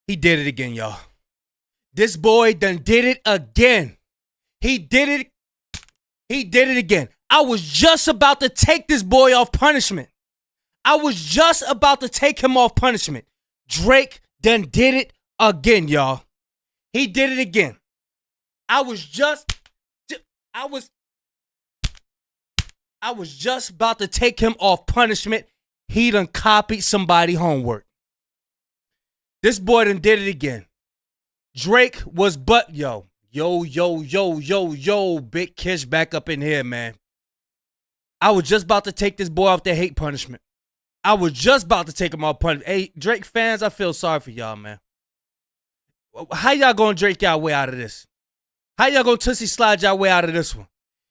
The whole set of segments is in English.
He did it again, y'all. This boy done did it again. He did it. He did it again. I was just about to take this boy off punishment. I was just about to take him off punishment. Drake done did it again, y'all. He did it again. I was just about to take him off punishment. He done copied somebody homework. This boy done did it again. Drake was yo, Big Kish back up in here, man. I was just about to take this boy off the hate punishment. I was just about to take him off punishment. Hey, Drake fans, I feel sorry for y'all, man. How y'all gonna Drake y'all way out of this? How y'all gonna Tootsie slide y'all way out of this one?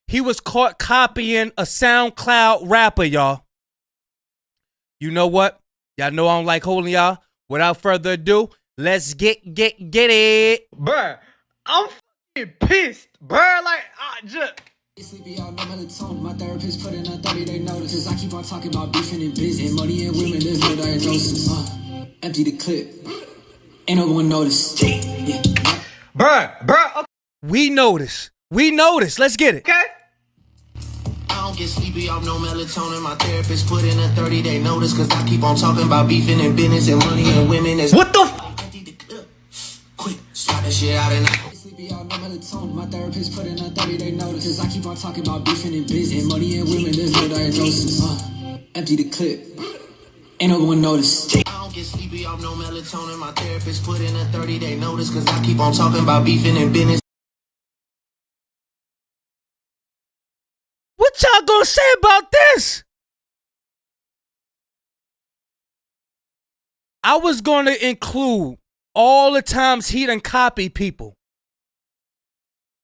He was caught copying a SoundCloud rapper, y'all. You know what? Y'all know I don't like holding y'all. Without further ado, let's get it. Bruh, I'm fucking pissed, bruh. Like, I just... Sleepy, I know melatonin. My therapist put in a 30-day notice. Cause I keep on talking about beefing and business. Money and women, there's no diagnosis. Empty the clip. Ain't no one noticed. Yeah. Bruh, okay. We notice. Let's get it. Okay. I don't get sleepy off no melatonin. My therapist put in a 30-day notice. Cause I keep on talking about beefing and business and money and women. What the f? Quick, swap that shit out and Sleepy, I know melatonin. My therapist put in a 30-day notice. Cause I keep on talking about beefing and business. Money and women, there's no diagnosis. Empty the clip. Ain't no one noticed. I don't get sleepy off no melatonin. My therapist put in a 30-day notice. Cause I keep on talking about beefing and business. What y'all gonna say about this? I was gonna include all the times he done copied people.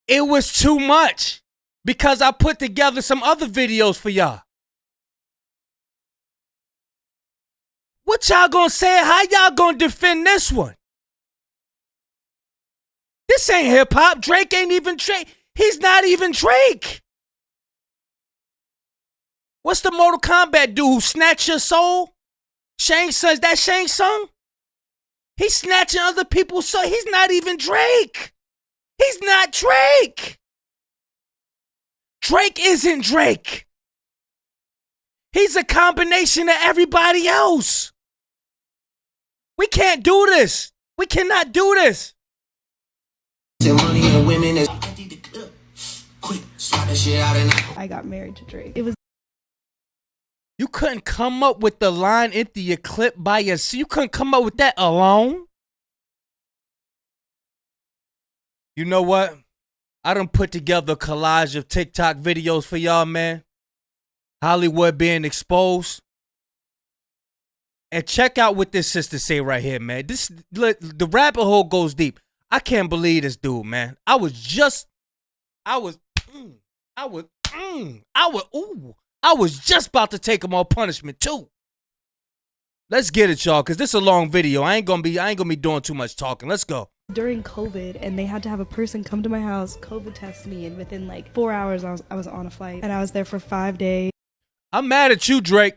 It was too much because I put together some other videos for y'all. What y'all gonna say? How y'all gonna defend this one? This ain't hip hop. Drake ain't even Drake. He's not even Drake. What's the Mortal Kombat dude who snatched your soul? Shang Tsung, is that Shang Tsung? He's snatching other people's soul. He's not even Drake. He's not Drake. Drake isn't Drake. He's a combination of everybody else. We can't do this. We cannot do this. Money and women is quick, swap that shit out and I got married to Drake. It was You couldn't come up with the line empty your clip by yourself. You couldn't come up with that alone. You know what? I done put together a collage of TikTok videos for y'all, man. Hollywood being exposed. And check out what this sister say right here, man. The rabbit hole goes deep. I can't believe this dude, man. I was just about to take him on punishment too. Let's get it, y'all, because this is a long video. I ain't gonna be doing too much talking. Let's go. during COVID, and they had to have a person come to my house, COVID test me, and within like 4 hours I was on a flight, and I was there for 5 days. I'm mad at you, Drake.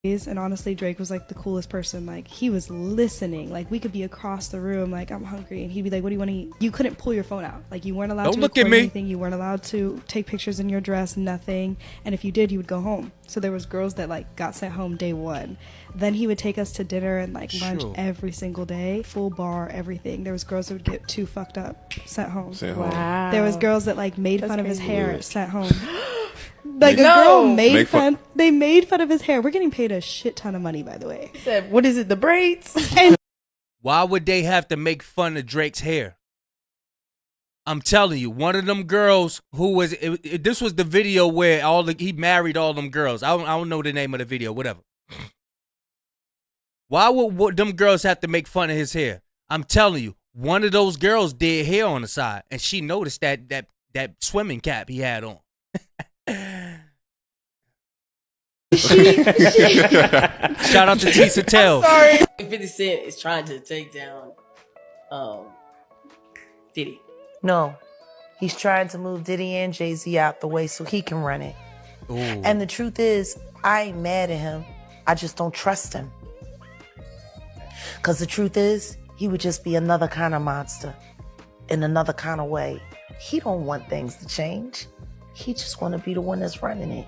And honestly, Drake was like the coolest person. Like, he was listening. Like, we could be across the room, like, I'm hungry, and he'd be like, what do you want to eat? You couldn't pull your phone out. Like, you weren't allowed to record anything. You weren't allowed to take pictures in your dress, nothing. And if you did, you would go home. So there was girls that like got sent home day one. Then he would take us to dinner and like lunch every single day, full bar, everything. There was girls that would get too fucked up, sent home. Wow. There was girls that like made fun of his hair, sent home. Like, a girl made fun. They made fun of his hair. We're getting paid a shit ton of money, by the way. Said, what is it, the braids? Why would they have to make fun of Drake's hair? I'm telling you, one of them girls who was this was the video where he married all them girls. I don't know the name of the video, whatever. Why would them girls have to make fun of his hair? I'm telling you, one of those girls did hair on the side, and she noticed that swimming cap he had on. Shout out to Tisa Tell. Sorry. 50 Cent is trying to take down Diddy. No, he's trying to move Diddy and Jay-Z out the way so he can run it. Ooh. And the truth is, I ain't mad at him. I just don't trust him. Because the truth is, he would just be another kind of monster in another kind of way. He don't want things to change. He just want to be the one that's running it.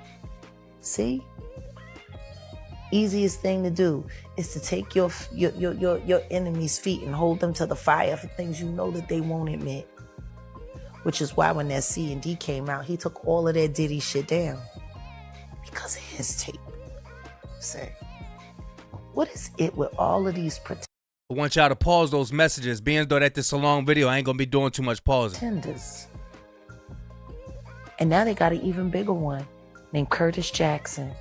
See? Easiest thing to do is to take your enemy's feet and hold them to the fire for things you know that they won't admit. Which is why when that C&D came out, he took all of that Diddy shit down. Because of his tape. Say, what is it with all of these I want y'all to pause those messages. Being though that this is a long video, I ain't gonna be doing too much pausing. pretenders? And now they got an even bigger one named Curtis Jackson.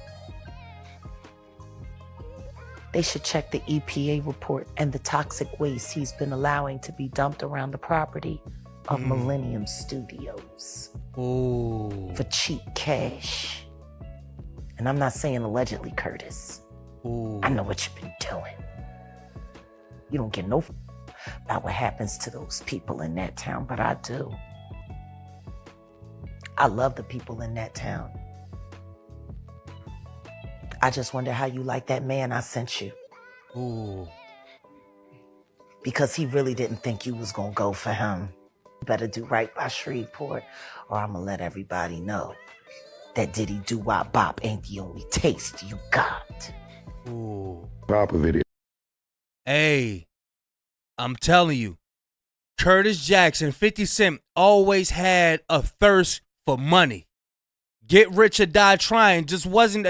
They should check the EPA report and the toxic waste he's been allowing to be dumped around the property of Millennium Studios. Ooh. For cheap cash. And I'm not saying allegedly, Curtis. Ooh. I know what you've been doing. You don't get no about what happens to those people in that town, but I do. I love the people in that town. I just wonder how you like that man I sent you. Ooh. Because he really didn't think you was gonna go for him. You better do right by Shreveport, or I'm gonna let everybody know that Diddy Doo-Wop Bop ain't the only taste you got. Ooh. Proper video. Hey, I'm telling you, Curtis Jackson, 50 Cent always had a thirst for money. Get rich or die trying just wasn't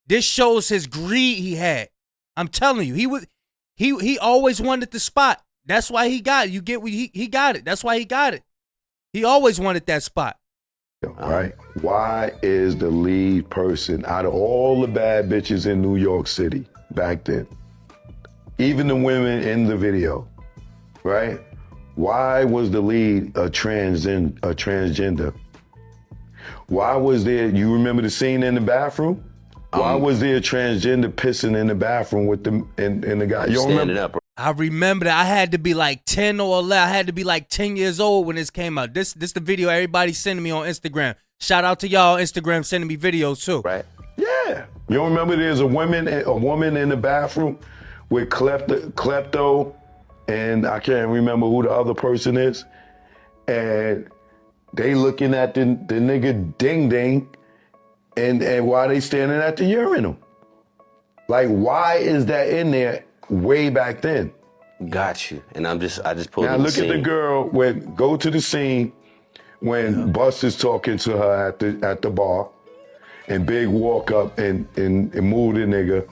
this shows his greed he had. I'm telling you, he always wanted the spot. That's why he got it. You get he got it. That's why he got it. He always wanted that spot. Right? Why is the lead person out of all the bad bitches in New York City back then, even the women in the video, right? Why was the lead a transgender? Why was there, you remember the scene in the bathroom? Why was there a transgender pissing in the bathroom with the and the guy? You don't remember? Up. I remember that. I had to be like 10 or 11. I had to be like 10 years old when this came out. This the video everybody's sending me on Instagram. Shout out to y'all Instagram sending me videos too. Right. Yeah. You don't remember there's a woman in the bathroom with klepto, and I can't remember who the other person is. And they looking at the nigga ding ding, and while they standing at the urinal. Like, why is that in there way back then? Got you. And I just pulled Now in the look at the scene. girl go to the scene when Buster's talking to her at the bar, and Big walk up and move the nigga,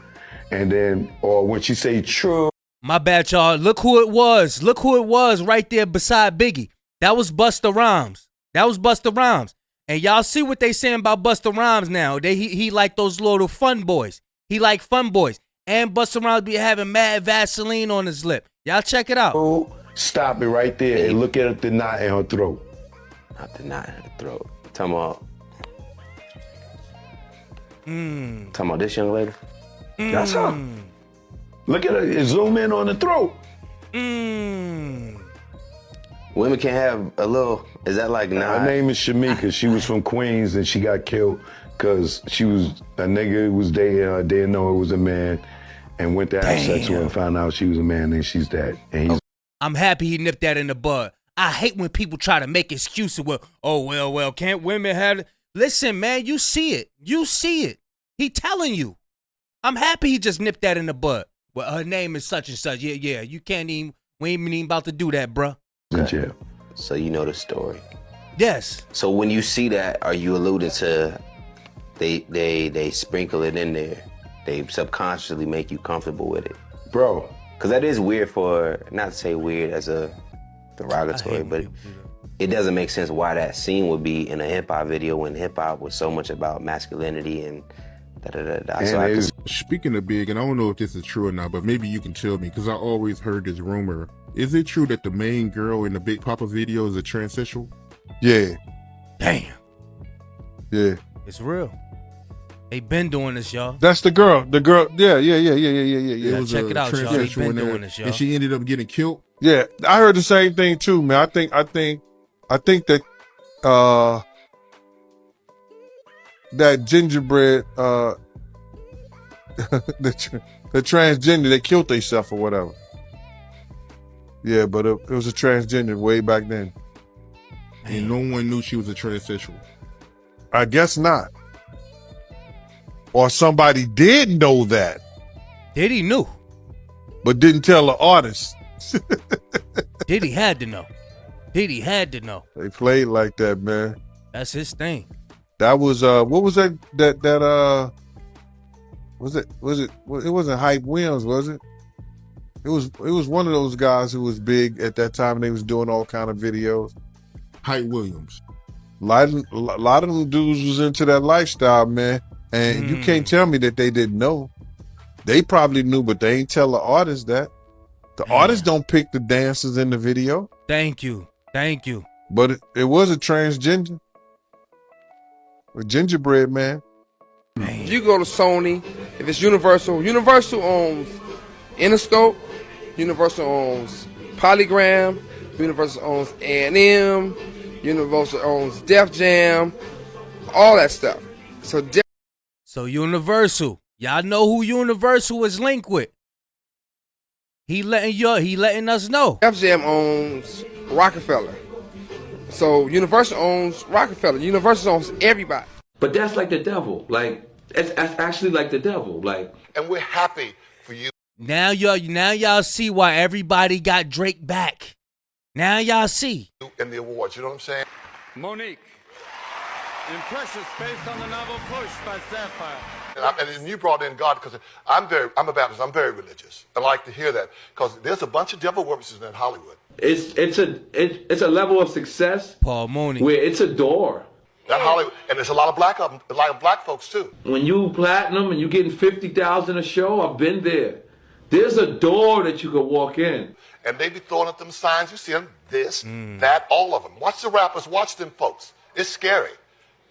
and then, or when she say true. My bad, y'all. Look who it was. Look who it was right there beside Biggie. That was Busta Rhymes. That was Busta Rhymes. And y'all see what they saying about Busta Rhymes now. He like those little fun boys. He like fun boys. And Busta Rhymes be having mad Vaseline on his lip. Y'all check it out. Stop it right there and look at the knot in her throat. Not the knot in her throat. Talking about this young lady? That's her. Look at her. Zoom in on the throat. Women can't have a little, is that like nah? Her name is Shamika. She was from Queens and she got killed because she was a nigga who was dating her, didn't know it was a man, and went to have sex with her and found out she was a man, and she's dead. And he's I'm happy he nipped that in the bud. I hate when people try to make excuses with, well, can't women have it? Listen, man, you see it. You see it. He telling you. I'm happy he just nipped that in the bud. Well, her name is such and such. Yeah, you can't even, we ain't even about to do that, bruh. in jail. So you know the story. Yes. So when you see that, are you alluding to they sprinkle it in there? They subconsciously make you comfortable with it? Bro. Because that is weird for, not to say weird as a derogatory, but it doesn't make sense why that scene would be in a hip-hop video when hip-hop was so much about masculinity and da-da-da-da. So speaking of Big, and I don't know if this is true or not, but maybe you can tell me, because I always heard this rumor. Is it true that the main girl in the Big Papa video is a transsexual? Yeah. Damn. Yeah. It's real. They been doing this, y'all. That's the girl. The girl. Yeah. Yeah, check it out, y'all. They been doing this, y'all. And she ended up getting killed? Yeah. I heard the same thing too, man. I think that that gingerbread the transgender, they killed themselves or whatever. Yeah, but it was a transgender way back then. And no one knew she was a transsexual. I guess not. Or somebody did know that. Diddy knew. But didn't tell the artist. Diddy had to know. Diddy had to know. They played like that, man. That's his thing. That was what was that it wasn't Hype Williams, was it? It was one of those guys who was big at that time and they was doing all kind of videos. Hype Williams. A lot of them dudes was into that lifestyle, man. And you can't tell me that they didn't know. They probably knew, but they ain't tell the artist that. The artists don't pick the dancers in the video. Thank you. But it was a transgender. A gingerbread man. If you go to Sony, if it's Universal owns Interscope, Universal owns Polygram, Universal owns A&M, Universal owns Def Jam, all that stuff. So Universal, y'all know who Universal is linked with. He letting us know. Def Jam owns Rockefeller. So Universal owns Rockefeller. Universal owns everybody. But that's like the devil. Like it's actually like the devil. Like, and we're happy for you. Now y'all see why everybody got Drake back. Now y'all see. And the awards, you know what I'm saying? Monique. Impressions based on the novel Push by Sapphire. And you brought in God because I'm a Baptist. I'm very religious. I like to hear that because there's a bunch of devil worshippers in Hollywood. It's a level of success, Paul Mooney, where it's a door. That Hollywood, and there's a lot of black folks too. When you platinum and you getting 50,000 a show, I've been there. There's a door that you could walk in. And they be throwing up them signs. You see them, this, that, all of them. Watch the rappers. Watch them folks. It's scary.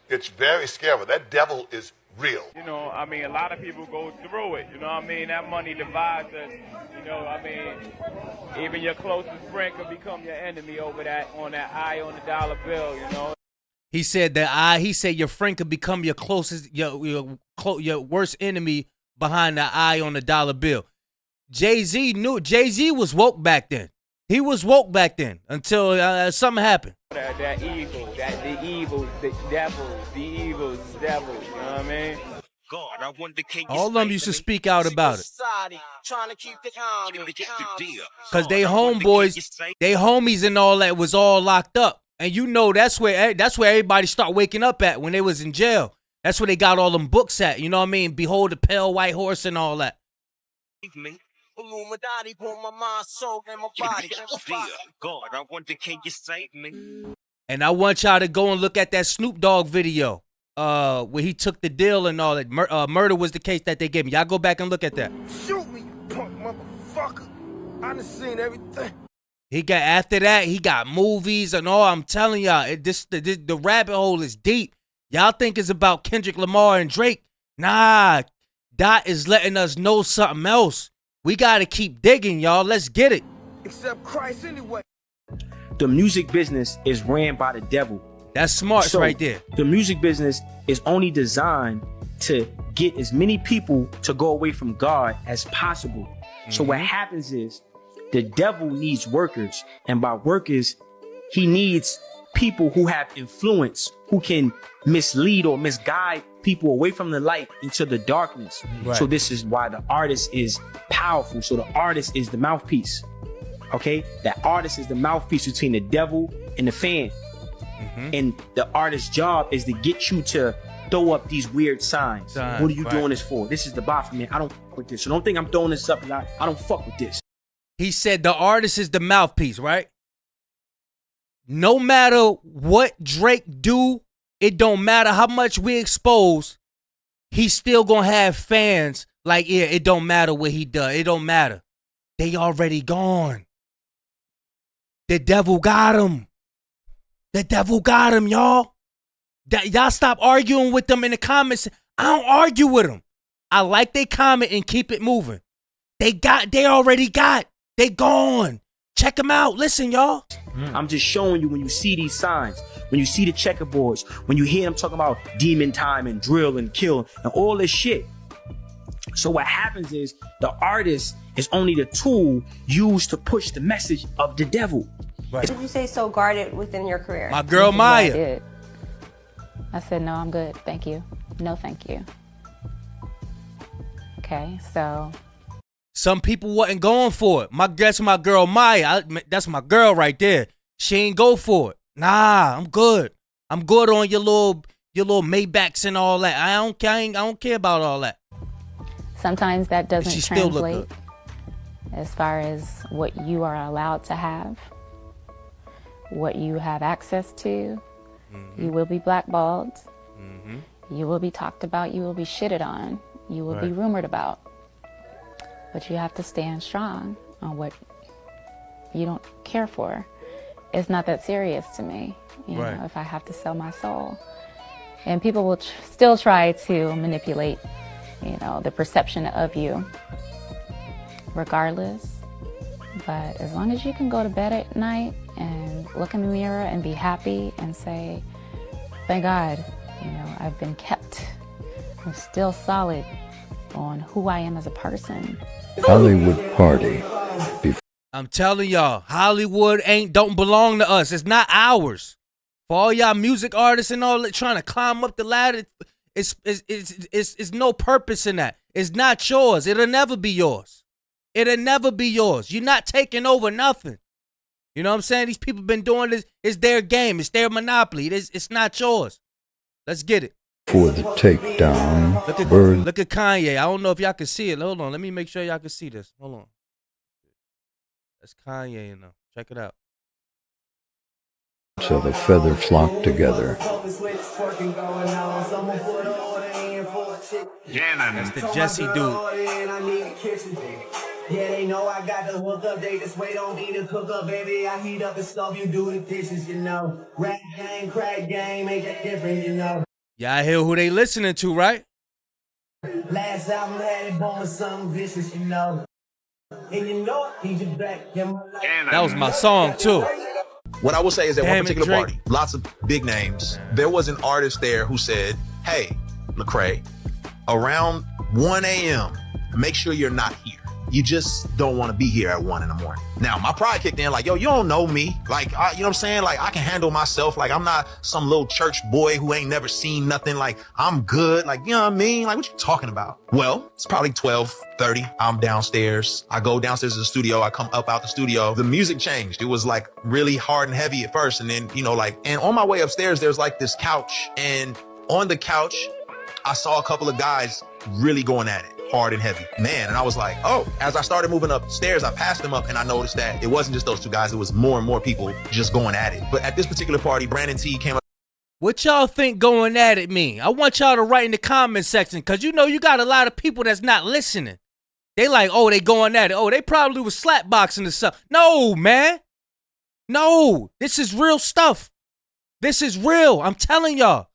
It's very scary. That devil is real. You know, I mean, a lot of people go through it. You know what I mean? That money divides us. You know, I mean, even your closest friend could become your enemy over that, on that eye on the dollar bill, you know? He said your friend could become your closest, your worst enemy behind the eye on the dollar bill. Jay-Z was woke back then. He was woke back then until something happened. That evil, the evil, the devil, you know what I mean? God, I wonder, all of them used to speak out about it. Because they homeboys, they homies and all that was all locked up. And you know that's where everybody start waking up at when they was in jail. That's where they got all them books at, you know what I mean? Behold the Pale White Horse and all that. Illuminati put my mind, soul, and my body. God, I wonder, can you save me? And I want y'all to go and look at that Snoop Dogg video where he took the deal and all that. Murder was the case that they gave me. Y'all go back and look at that. Shoot me, you punk motherfucker. I done seen everything. After that, he got movies and all. I'm telling y'all, the rabbit hole is deep. Y'all think it's about Kendrick Lamar and Drake. Nah, Dot is letting us know something else. We got to keep digging, y'all. Let's get it. Except Christ anyway. The music business is ran by the devil. That's smart right there. The music business is only designed to get as many people to go away from God as possible. So what happens is the devil needs workers. And by workers, he needs people who have influence, who can mislead or misguide people away from the light into the darkness. Right. So this is why the artist is powerful. So the artist is the mouthpiece. Okay? That artist is the mouthpiece between the devil and the fan. And the artist's job is to get you to throw up these weird signs. What are you doing this for? This is the Baphomet. I don't fuck with this. So don't think I'm throwing this up and I don't fuck with this. He said the artist is the mouthpiece, right? No matter what Drake do, it don't matter how much we expose, he's still gonna have fans like, yeah, it don't matter what he does. It don't matter. They already gone. The devil got him. The devil got him, y'all. Y'all stop arguing with them in the comments. I don't argue with them. I like they comment and keep it moving. They already got. They gone. Check them out. Listen, y'all. I'm just showing you when you see these signs, when you see the checkerboards, when you hear them talking about demon time and drill and kill and all this shit. So what happens is the artist is only the tool used to push the message of the devil. Right. Did you say so guarded within your career? My girl Maya. I did. I said, no, I'm good. Thank you. No, thank you. Okay, so. Some people wasn't going for it. That's my girl Maya. That's my girl right there. She ain't go for it. Nah, I'm good. I'm good on your little Maybachs and all that. I don't care about all that. Sometimes that doesn't translate as far as what you are allowed to have, what you have access to. You will be blackballed. You will be talked about. You will be shitted on. You will be rumored about. But you have to stand strong on what you don't care for. It's not that serious to me, you know, if I have to sell my soul. And people will still try to manipulate, you know, the perception of you, regardless. But as long as you can go to bed at night and look in the mirror and be happy and say, thank God, you know, I've been kept. I'm still solid on who I am as a person. Hollywood party. I'm telling y'all, Hollywood don't belong to us. It's not ours. For all y'all music artists and all that trying to climb up the ladder, it's no purpose in that. It's not yours. It'll never be yours. It'll never be yours. You're not taking over nothing. You know what I'm saying? These people been doing this. It's their game. It's their monopoly. It's not yours. Let's get it. For the takedown. Look at Kanye. I don't know if y'all can see it. Hold on. Let me make sure y'all can see this. Hold on. That's Kanye, you know. Check it out. So the feather flock together. That's the Jesse dude. Yeah, they know I got the hook up. They just wait on me to cook up, baby. I heat up the stove, you do the dishes, you know. Rap game, crack game, ain't that different, you know. Y'all hear who they listening to, right? Last album had it born with something vicious, you know. And you know it, he just back. That was my song, too. What I will say is that Damn one particular Drake. party, lots of big names. There was an artist there who said, hey, Lecrae, around 1 a.m., make sure you're not here. You just don't want to be here at 1 in the morning. Now, my pride kicked in like, yo, you don't know me. Like, you know what I'm saying? Like, I can handle myself. Like, I'm not some little church boy who ain't never seen nothing. Like, I'm good. Like, you know what I mean? Like, what you talking about? Well, it's probably 12:30. I'm downstairs. I go downstairs to the studio. I come up out the studio. The music changed. It was like really hard and heavy at first. And then, you know, like, and on my way upstairs, there's like this couch. And on the couch, I saw a couple of guys really going at it. Hard and heavy, man. And I was like, oh, as I started moving upstairs, I passed them up and I noticed that it wasn't just those two guys. It was more and more people just going at it. But at this particular party, Brandon T came up. What y'all think going at it mean? I want y'all to write in the comment section, because you know you got a lot of people that's not listening. They like, oh, they going at it. Oh, they probably was slapboxing or something. No, man. No, this is real stuff. This is real. I'm telling y'all.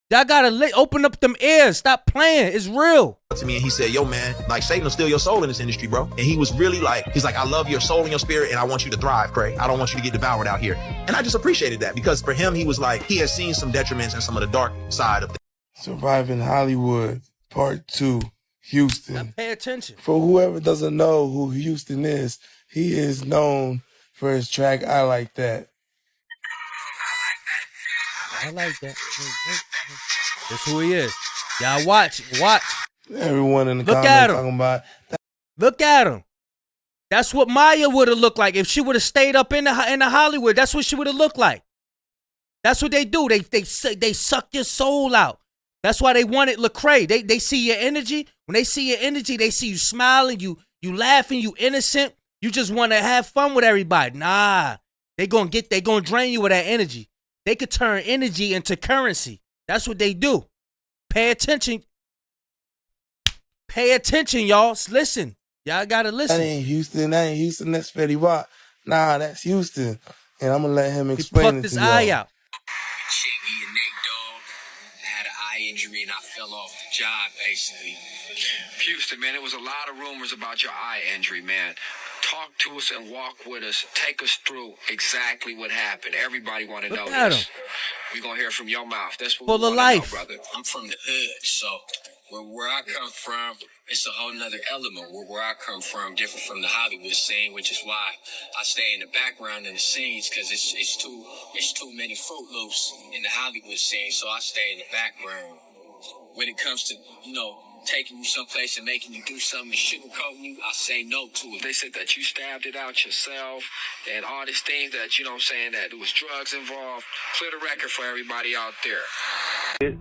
Y'all gotta open up them ears. Stop playing. It's real. To me and he said, yo, man, like Satan will steal your soul in this industry, bro. And he was really like, he's like, I love your soul and your spirit and I want you to thrive, Craig. I don't want you to get devoured out here. And I just appreciated that, because for him, he was like, he has seen some detriments and some of the dark side of things. Surviving Hollywood, Part 2, Houston. Now pay attention. For whoever doesn't know who Houston is, he is known for his track, I Like That. I like that. That's who he is. Y'all watch. Everyone in the Look comments at him. talking about that. Look at him. That's what Maya would have looked like if she would have stayed up in the Hollywood. That's what she would have looked like. That's what they do. They suck your soul out. That's why they wanted Lecrae. They see your energy. When they see your energy, they see you smiling, you laughing, you innocent. You just want to have fun with everybody. Nah, they gonna drain you with that energy. They could turn energy into currency. That's what they do. Pay attention. Pay attention, y'all. Listen. Y'all gotta listen. That ain't Houston. That's Fetty Wap. Nah, that's Houston. And I'm gonna let him explain it to his y'all. eye out. Chingy and Nate Dogg had an eye injury and I fell off the job, basically. Houston, man, it was a lot of rumors about your eye injury, man. Talk to us and walk with us. Take us through exactly what happened. Everybody want to know this. we gonna hear from your mouth. That's what Full we of want to know, life. brother. I'm from the hood, so where I come from, it's a whole nother element. Where I come from, different from the Hollywood scene, which is why I stay in the background in the scenes, because it's too many Fruit Loops in the Hollywood scene, so I stay in the background. When it comes to, taking you someplace and making you do something and sugarcoating you, I say no to it. They said that you stabbed it out yourself and all these things that, that there was drugs involved. Clear the record for everybody out there.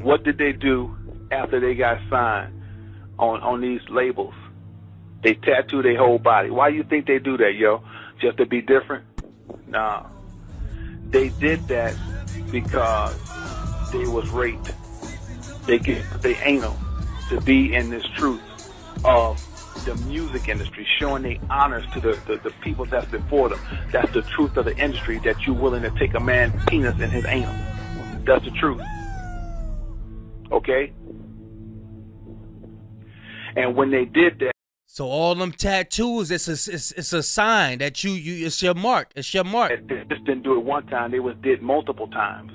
What did they do after they got signed on these labels? They tattoo their whole body. Why you think they do that, yo? Just to be different? Nah. They did that because they was raped. They anal to be in this truth of the music industry, showing their honors to the people that's before them. That's the truth of the industry, that you're willing to take a man's penis in his anal. That's the truth. Okay? And when they did that, so all them tattoos, it's a sign that you it's your mark. It's your mark. They just didn't do it one time. They did multiple times.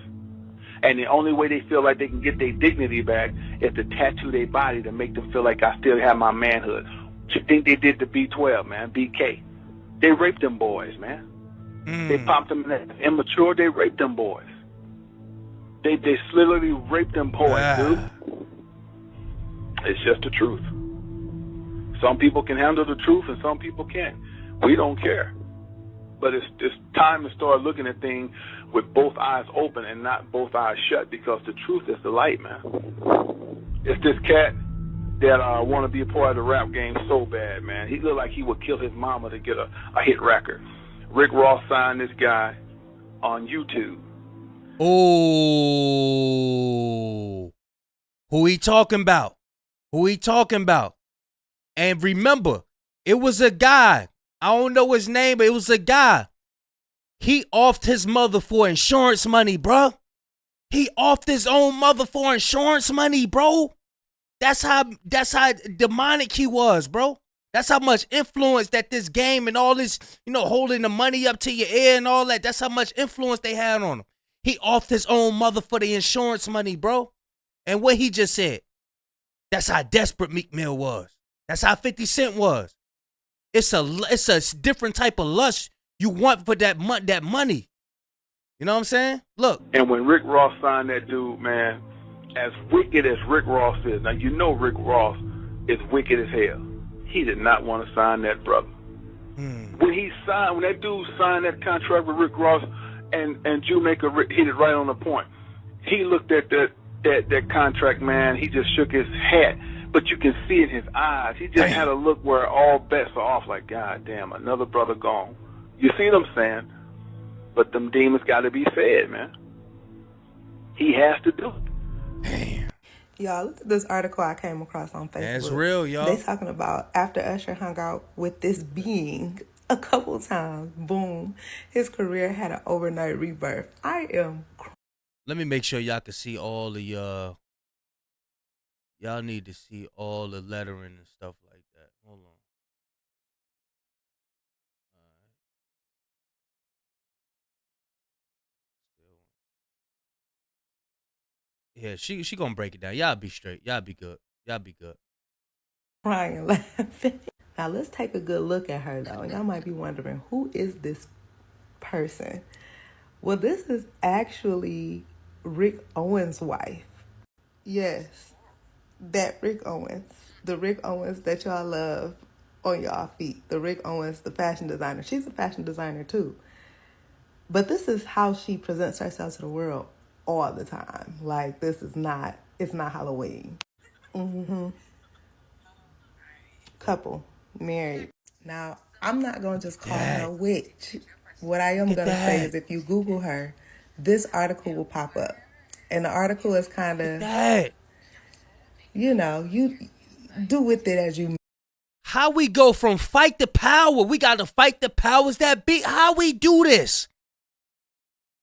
And the only way they feel like they can get their dignity back is to tattoo their body to make them feel like I still have my manhood. What you think they did to B12, man? BK. They raped them boys, man. They popped them in that immature. They raped them boys. They literally raped them boys, dude. It's just the truth. Some people can handle the truth and some people can't. We don't care. But it's time to start looking at things with both eyes open and not both eyes shut, because the truth is the light, man. It's this cat that want to be a part of the rap game so bad, man. He looked like he would kill his mama to get a hit record. Rick Ross signed this guy on YouTube. Oh, who he talking about? Who he talking about? And remember, it was a guy. I don't know his name, but it was a guy. He offed his mother for insurance money, bro. He offed his own mother for insurance money, bro. That's how demonic he was, bro. That's how much influence that this game and all this, holding the money up to your ear and all that. That's how much influence they had on him. He offed his own mother for the insurance money, bro. And what he just said, that's how desperate Meek Mill was. That's how 50 Cent was. It's a different type of lust you want for that money. You know what I'm saying? Look. And when Rick Ross signed that dude, man, as wicked as Rick Ross is, now you know Rick Ross is wicked as hell. He did not want to sign that brother. When that dude signed that contract with Rick Ross, and Jewmaker hit it right on the point. He looked at that contract, man. He just shook his head. But you can see in his eyes, he just had a look where all bets are off, like, God damn, another brother gone. You see what I'm saying? But them demons got to be fed, man. He has to do it. Damn. Y'all, look at this article I came across on Facebook. That's real, y'all. They talking about after Usher hung out with this being a couple times, boom, his career had an overnight rebirth. Let me make sure y'all can see all the y'all need to see all the lettering and stuff like that. Hold on. Yeah, she gonna break it down. Y'all be straight. Y'all be good. Y'all be good. Crying, laughing. Now let's take a good look at her though. Y'all might be wondering, who is this person? Well, this is actually Rick Owens' wife. Yes, that Rick Owens. The Rick Owens that y'all love on y'all feet. The Rick Owens, the fashion designer. She's a fashion designer too. But this is how she presents herself to the world all the time. Like, it's not Halloween. Couple, married. Now, I'm not going to just call her a witch. What I am going to say is, if you Google her, this article will pop up. And the article is kind of, you do with it as you. How we go from fight the power, we got to fight the powers that be. How we do this?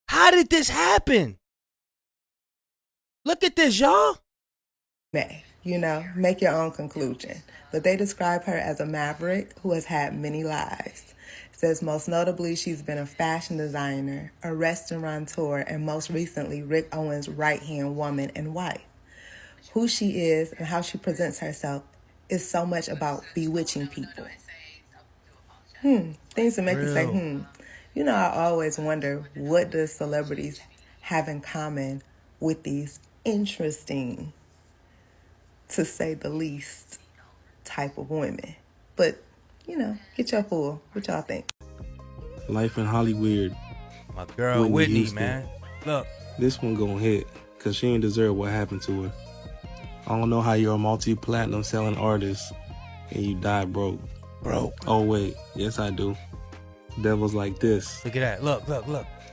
How did this happen? Look at this, y'all. Make your own conclusion. But they describe her as a maverick who has had many lives. It says most notably, she's been a fashion designer, a restaurateur, and most recently, Rick Owens' right-hand woman and wife. Who she is and how she presents herself is so much about bewitching people. Things to make you say, You know, I always wonder, what does celebrities have in common with these interesting, to say the least, type of women? But, you know, get your full. What y'all think? Life in Hollyweird. My girl Whitney, Houston. man. Look. This one gonna hit, because she ain't deserve what happened to her. I don't know how you're a multi-platinum selling artist and you die broke. Broke. Oh, wait. Yes, I do. Devils like this. Look at that. Look.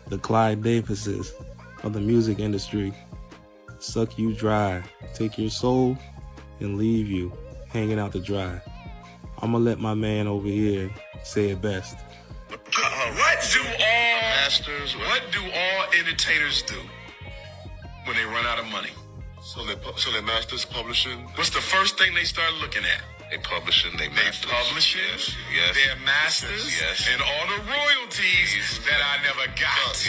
The Clyde Davises of the music industry. Suck you dry. Take your soul and leave you hanging out to dry. I'm gonna let my man over here say it best. What do all entertainers do when they run out of money? So their masters publishing. What's the first thing they start looking at? They publishing their masters. They publishing their masters and all the royalties that I never got.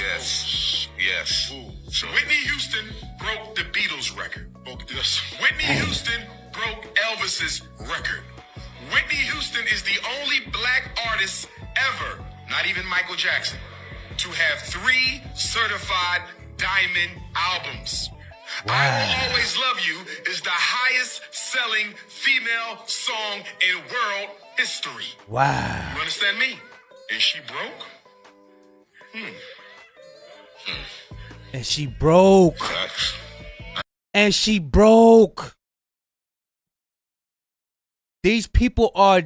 Yes. So Whitney Houston broke the Beatles record. Whitney Houston broke Elvis's record. Whitney Houston is the only black artist ever, not even Michael Jackson, to have 3 certified diamond albums. Wow. I Will Always Love You is the highest selling female song in world history. Wow. You understand me? And she broke? And she broke. Facts. And she broke. These people are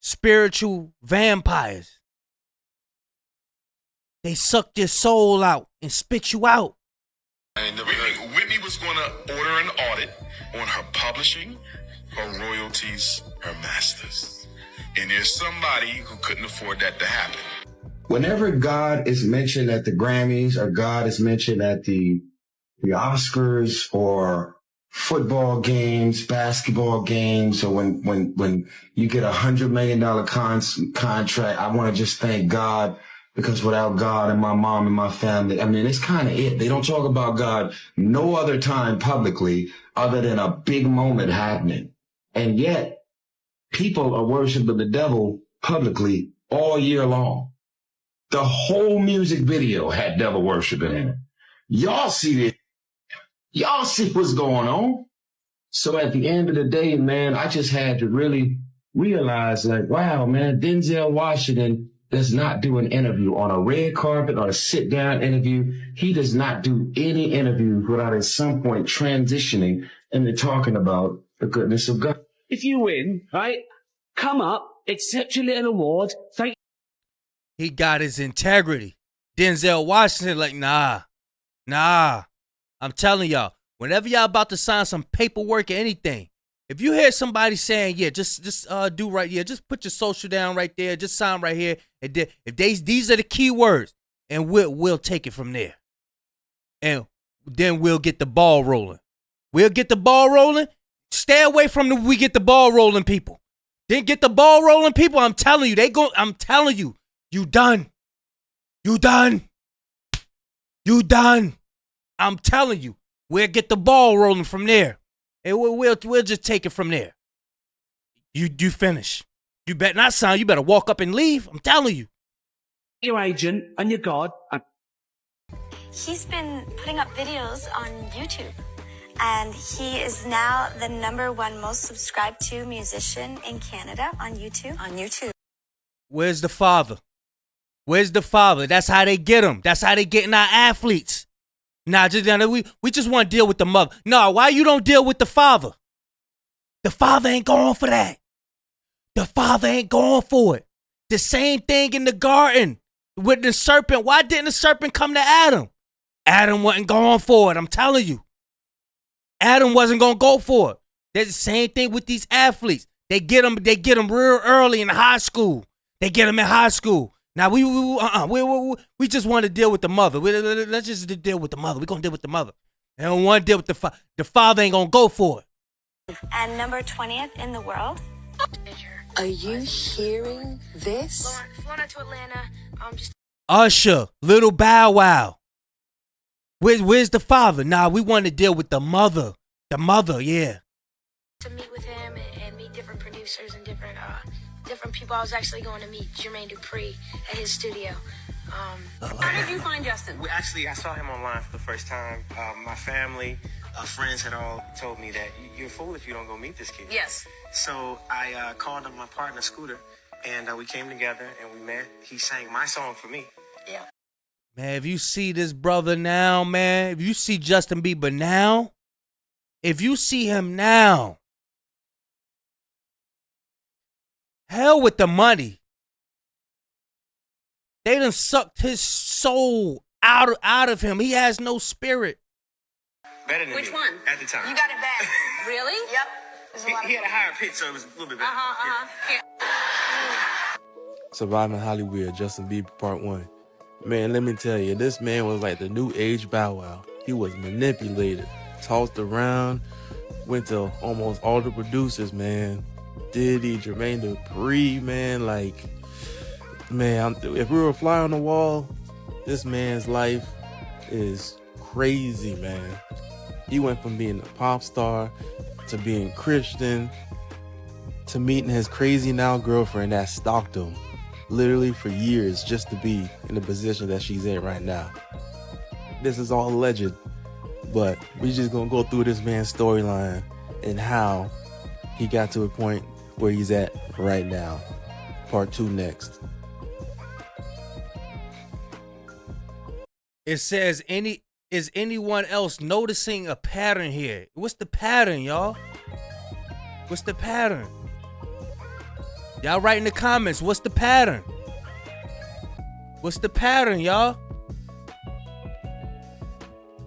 spiritual vampires. They suck your soul out and spit you out. Whitney was going to order an audit on her publishing, her royalties, her masters. And there's somebody who couldn't afford that to happen. Whenever God is mentioned at the Grammys or God is mentioned at the Oscars or football games, basketball games, or when you get $100 million contract, I want to just thank God, because without God and my mom and my family, I mean, it's kind of it. They don't talk about God no other time publicly other than a big moment happening. And yet people are worshiping the devil publicly all year long. The whole music video had devil worship in it. Y'all see this. Y'all see what's going on. So at the end of the day, man, I just had to really realize, like, wow, man, Denzel Washington does not do an interview on a red carpet or a sit-down interview. He does not do any interviews without at some point transitioning into talking about the goodness of God. If you win, right, come up, accept your little award, thank. He got his integrity. Denzel Washington, like, nah. I'm telling y'all, whenever y'all about to sign some paperwork or anything, if you hear somebody saying, yeah, just do right here, just put your social down right there, just sign right here, and then, if these are the key words, and we'll take it from there, and then we'll get the ball rolling. We'll get the ball rolling. Stay away from the we get the ball rolling people. Then get the ball rolling people. I'm telling you, I'm telling you, you done. I'm telling you, we'll get the ball rolling from there. And we'll just take it from there. You finish. You better not sign. You better walk up and leave. I'm telling you. Your agent and your God. He's been putting up videos on YouTube. And he is now the #1 most subscribed to musician in Canada on YouTube. Where's the father? That's how they get them. That's how they getting our athletes. Nah, we just want to deal with the mother. No, why you don't deal with the father? The father ain't going for that. The father ain't going for it. The same thing in the garden with the serpent. Why didn't the serpent come to Adam? Adam wasn't going for it, I'm telling you. Adam wasn't going to go for it. There's the same thing with these athletes. They get them real early in high school. They get them in high school. Now, we just want to deal with the mother. Let's just deal with the mother. We're going to deal with the mother. They don't want to deal with the father ain't going to go for it. And number 20th in the world. Are you hearing this? Flying out to Atlanta. Just Usher, Little Bow Wow. Where's the father? Nah, we want to deal with the mother. The mother, yeah. to meet with him and meet different producers and different people. I was actually going to meet Jermaine Dupri at his studio. How did you find Justin? I saw him online for the first time. My family, friends had all told me that you're a fool if you don't go meet this kid. Yes. So I called up my partner, Scooter, and we came together and we met. He sang my song for me. Yeah. Man, if you see this brother now, man, if you see Justin Bieber now, if you see him now, hell with the money. They done sucked his soul out of him. He has no spirit. Better than Which me one? at the time. You got it bad. Really? Yep. He had a higher pitch, so it was a little bit better. Surviving Hollyweird, Justin Bieber Part 1. Man, let me tell you, this man was like the new age Bow Wow. He was manipulated, tossed around, went to almost all the producers, man. Diddy, Jermaine Dupri, man, like, man, if we were a fly on the wall, this man's life is crazy, man. He went from being a pop star to being Christian to meeting his crazy now girlfriend that stalked him literally for years just to be in the position that she's in right now. This is all alleged, but we just gonna go through this man's storyline and how he got to a point where he's at right now. Part 2 next. It says, is anyone else noticing a pattern here? What's the pattern, y'all? What's the pattern? Y'all write in the comments, what's the pattern? What's the pattern, y'all?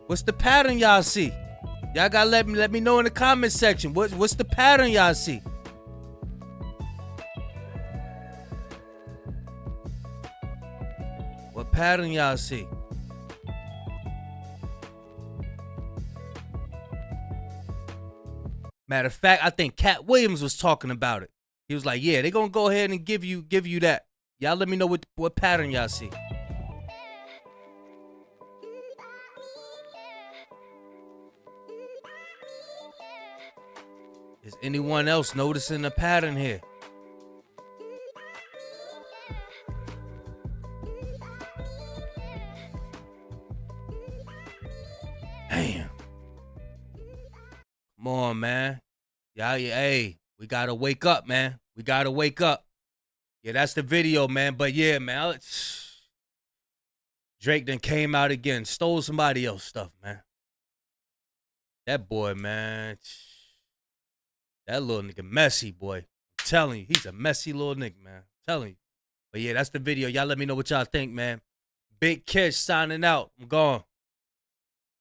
What's the pattern y'all see? Y'all gotta let me know in the comment section. What's the pattern y'all see? What pattern y'all see? Matter of fact, I think Cat Williams was talking about it. He was like, yeah, they're gonna go ahead and give you that. Y'all let me know what pattern y'all see. Is anyone else noticing a pattern here? Damn. Come on, man. Y'all, hey, we gotta wake up, man. We gotta wake up. Yeah, that's the video, man. But yeah, man, Drake done came out again, stole somebody else's stuff, man. That boy, man. That little nigga messy, boy. I'm telling you, he's a messy little nigga, man. I'm telling you. But yeah, that's the video. Y'all let me know what y'all think, man. Big Kish signing out. I'm gone.